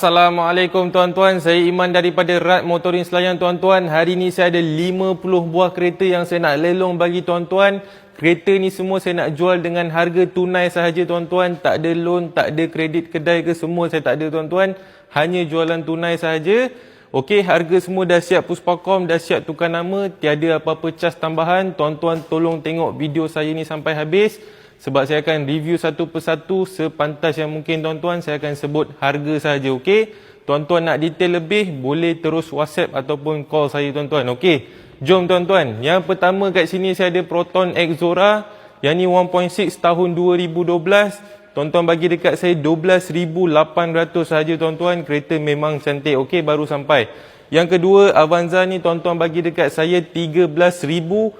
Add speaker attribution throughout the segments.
Speaker 1: Assalamualaikum tuan-tuan, saya Iman daripada Rad Motoring Selayang tuan-tuan. Hari ni saya ada 50 buah kereta yang saya nak lelong bagi tuan-tuan. Kereta ni semua saya nak jual dengan harga tunai sahaja tuan-tuan. Tak ada loan, tak ada kredit kedai ke, semua saya tak ada tuan-tuan. Hanya jualan tunai sahaja. Okey, harga semua dah siap Puspakom, dah siap tukar nama. Tiada apa-apa cas tambahan. Tuan-tuan tolong tengok video saya ni sampai habis. Sebab saya akan review satu persatu sepantas yang mungkin tuan-tuan. Saya akan sebut harga sahaja, okey? Tuan-tuan nak detail lebih, boleh terus WhatsApp ataupun call saya tuan-tuan, okey? Jom tuan-tuan. Yang pertama kat sini saya ada Proton X Zora. Yang ni 1.6 tahun 2012. Tuan-tuan bagi dekat saya 12,800 sahaja tuan-tuan. Kereta memang cantik, okey? Baru sampai. Yang kedua, Avanza ni tuan-tuan bagi dekat saya 13,800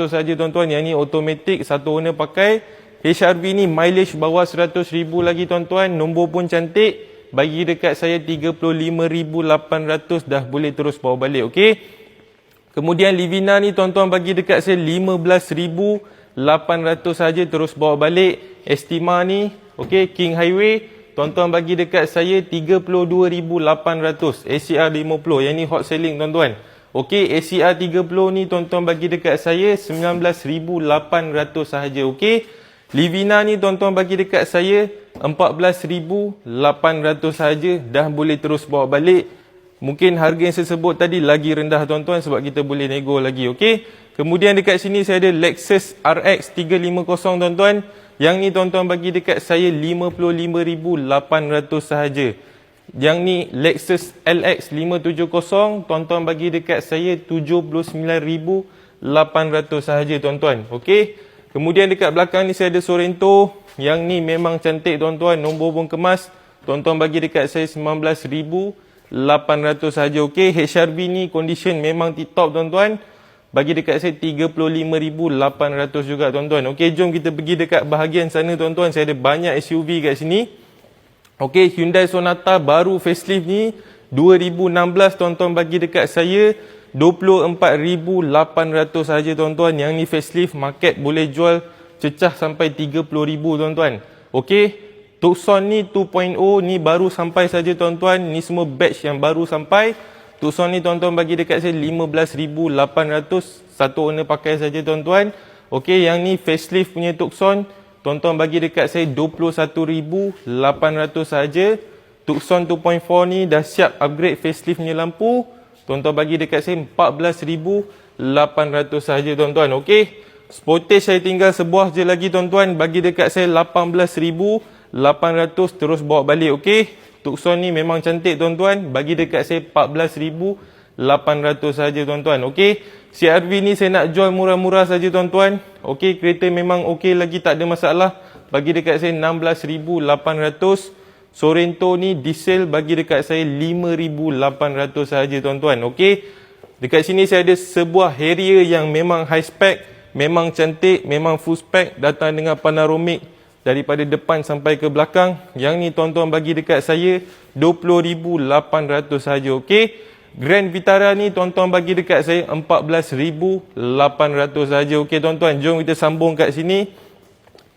Speaker 1: saja tuan-tuan. Yang ni automatic, satu owner pakai. HRV ni mileage bawah 100,000 lagi tuan-tuan. Nombor pun cantik. Bagi dekat saya 35,800, dah boleh terus bawa balik, okey? Kemudian Livina ni tuan-tuan bagi dekat saya 15,800 saja, terus bawa balik. Estima ni, okey, King Highway, tuan-tuan bagi dekat saya 32,800. ACR 50, yang ni hot selling tuan-tuan. Okey, ACR 30 ni tuan-tuan bagi dekat saya 19,800 sahaja, okey. Livina ni tuan-tuan bagi dekat saya 14,800 sahaja, dah boleh terus bawa balik. Mungkin harga yang saya sebut tadi lagi rendah tuan-tuan sebab kita boleh nego lagi, okey. Kemudian dekat sini saya ada Lexus RX 350 tuan-tuan. Yang ni tuan-tuan bagi dekat saya 55,800 sahaja. Yang ni Lexus LX 570, tuan-tuan bagi dekat saya 79,800 sahaja tuan-tuan. Okey. Kemudian dekat belakang ni saya ada Sorento. Yang ni memang cantik tuan-tuan, nombor pun kemas. Tuan-tuan bagi dekat saya 19,800 sahaja. Okey. HRV ni condition memang tip-top tuan-tuan. Bagi dekat saya 35,800 juga tuan-tuan. Okey, jom kita pergi dekat bahagian sana tuan-tuan. Saya ada banyak SUV kat sini. Okey, Hyundai Sonata baru facelift ni 2016 tuan-tuan bagi dekat saya 24,800 saja tuan-tuan. Yang ni facelift, market boleh jual cecah sampai 30,000 tuan-tuan. Okey, Tucson ni 2.0 ni baru sampai saja tuan-tuan. Ni semua batch yang baru sampai. Tucson ni tuan-tuan bagi dekat saya 15,800, satu owner pakai saja tuan-tuan. Okey, yang ni facelift punya Tucson. Tuan-tuan bagi dekat saya 21,800 saja. Tucson 2.4 ni dah siap upgrade facelift punya lampu. Tuan-tuan bagi dekat saya 14,800 saja tuan-tuan. Okey. Sportage saya tinggal sebuah je lagi tuan-tuan. Bagi dekat saya 18,800, terus bawa balik, okey. Tucson ni memang cantik tuan-tuan. Bagi dekat saya 14,800 saja tuan-tuan. Okey. CRV ni saya nak jual murah-murah saja tuan-tuan. Okey, kereta memang okey lagi, tak ada masalah. Bagi dekat saya 16,800. Sorento ni diesel, bagi dekat saya 5,800 saja tuan-tuan. Okey. Dekat sini saya ada sebuah Harrier yang memang high spec, memang cantik, memang full spec, datang dengan panoramic daripada depan sampai ke belakang. Yang ni tuan-tuan bagi dekat saya 20,800 saja, okey. Grand Vitara ni tuan-tuan bagi dekat saya 14,800 saja, okey tuan-tuan. Jom kita sambung kat sini.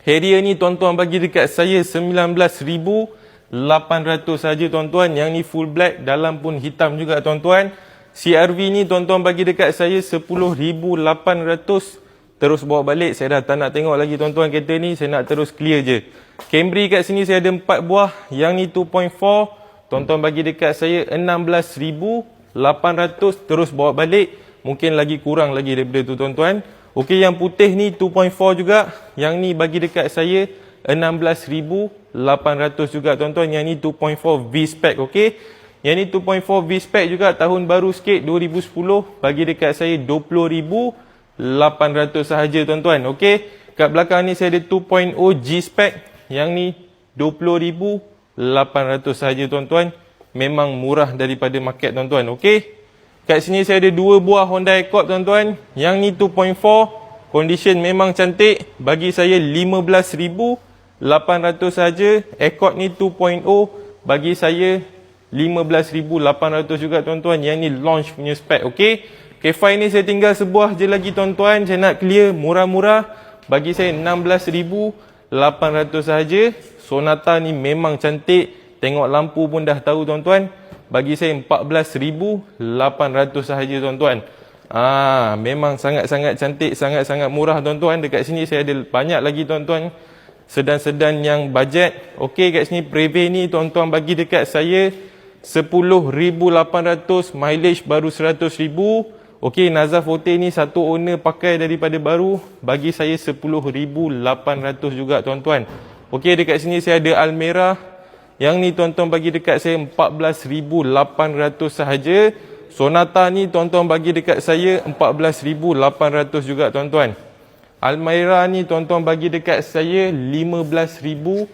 Speaker 1: Harrier ni tuan-tuan bagi dekat saya 19,800 saja tuan-tuan. Yang ni full black, dalam pun hitam juga tuan-tuan. CRV ni tuan-tuan bagi dekat saya 10,800. Terus bawa balik, saya dah tak nak tengok lagi tuan-tuan kereta ni, saya nak terus clear je. Camry kat sini saya ada 4 buah, yang ni 2.4, tuan-tuan bagi dekat saya 16,800, terus bawa balik. Mungkin lagi kurang lagi daripada tu tuan-tuan. Okey, yang putih ni 2.4 juga, yang ni bagi dekat saya 16,800 juga tuan-tuan. Yang ni 2.4 V-Spec, okey. Yang ni 2.4 V-Spec juga, tahun baru sikit, 2010, bagi dekat saya 20,800 sahaja tuan-tuan. Okey. Kat belakang ni saya ada 2.0 G-Spec. Yang ni 20,800 sahaja tuan-tuan. Memang murah daripada market tuan-tuan. Okey. Kat sini saya ada 2 buah Honda Accord tuan-tuan. Yang ni 2.4. Condition memang cantik. Bagi saya 15,800 sahaja. Accord ni 2.0. Bagi saya 15,800 juga tuan-tuan. Yang ni launch punya spec. Okey. K5 ni saya tinggal sebuah je lagi tuan-tuan. Saya nak clear murah-murah. Bagi saya 16,800 sahaja. Sonata ni memang cantik. Tengok lampu pun dah tahu tuan-tuan. Bagi saya 14,800 sahaja tuan-tuan. Memang sangat-sangat cantik, sangat-sangat murah tuan-tuan. Dekat sini saya ada banyak lagi tuan-tuan sedan-sedan yang bajet. Okey, kat sini Prevail ni tuan-tuan bagi dekat saya 10,800, mileage baru 100,000. Okey, Naza Forte ni satu owner pakai daripada baru, bagi saya 10,800 juga tuan-tuan. Okey, dekat sini saya ada Almera. Yang ni tuan-tuan bagi dekat saya 14,800 sahaja. Sonata ni tuan-tuan bagi dekat saya 14,800 juga tuan-tuan. Almera ni tuan-tuan bagi dekat saya 15,800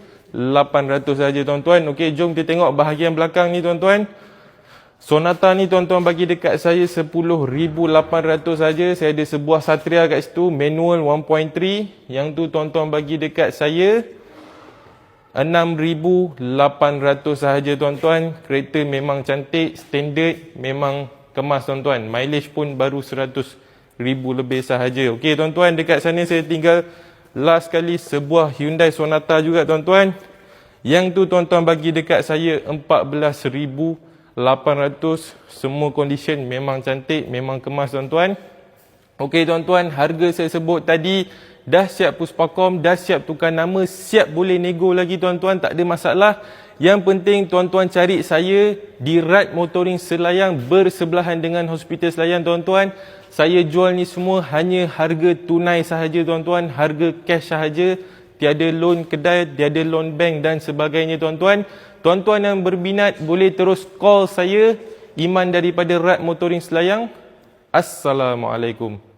Speaker 1: saja tuan-tuan. Okey, jom kita tengok bahagian belakang ni tuan-tuan. Sonata ni tuan-tuan bagi dekat saya 10,800 saja. Saya ada sebuah Satria kat situ, manual 1.3. Yang tu tuan-tuan bagi dekat saya 6,800 sahaja tuan-tuan. Kereta memang cantik, standard, memang kemas tuan-tuan. Mileage pun baru 100,000 lebih sahaja. Okey tuan-tuan, dekat sana saya tinggal last kali sebuah Hyundai Sonata juga tuan-tuan. Yang tu tuan-tuan bagi dekat saya 14,800. Semua condition memang cantik, memang kemas tuan-tuan. Okey tuan-tuan, harga saya sebut tadi dah siap Puspakom, dah siap tukar nama, siap boleh nego lagi tuan-tuan, tak ada masalah. Yang penting tuan-tuan cari saya di Rad Motoring Selayang bersebelahan dengan Hospital Selayang tuan-tuan. Saya jual ni semua hanya harga tunai sahaja tuan-tuan, harga cash sahaja. Tiada loan kedai, tiada loan bank dan sebagainya tuan-tuan. Tuan-tuan yang berminat boleh terus call saya, Iman daripada Rad Motoring Selayang. Assalamualaikum.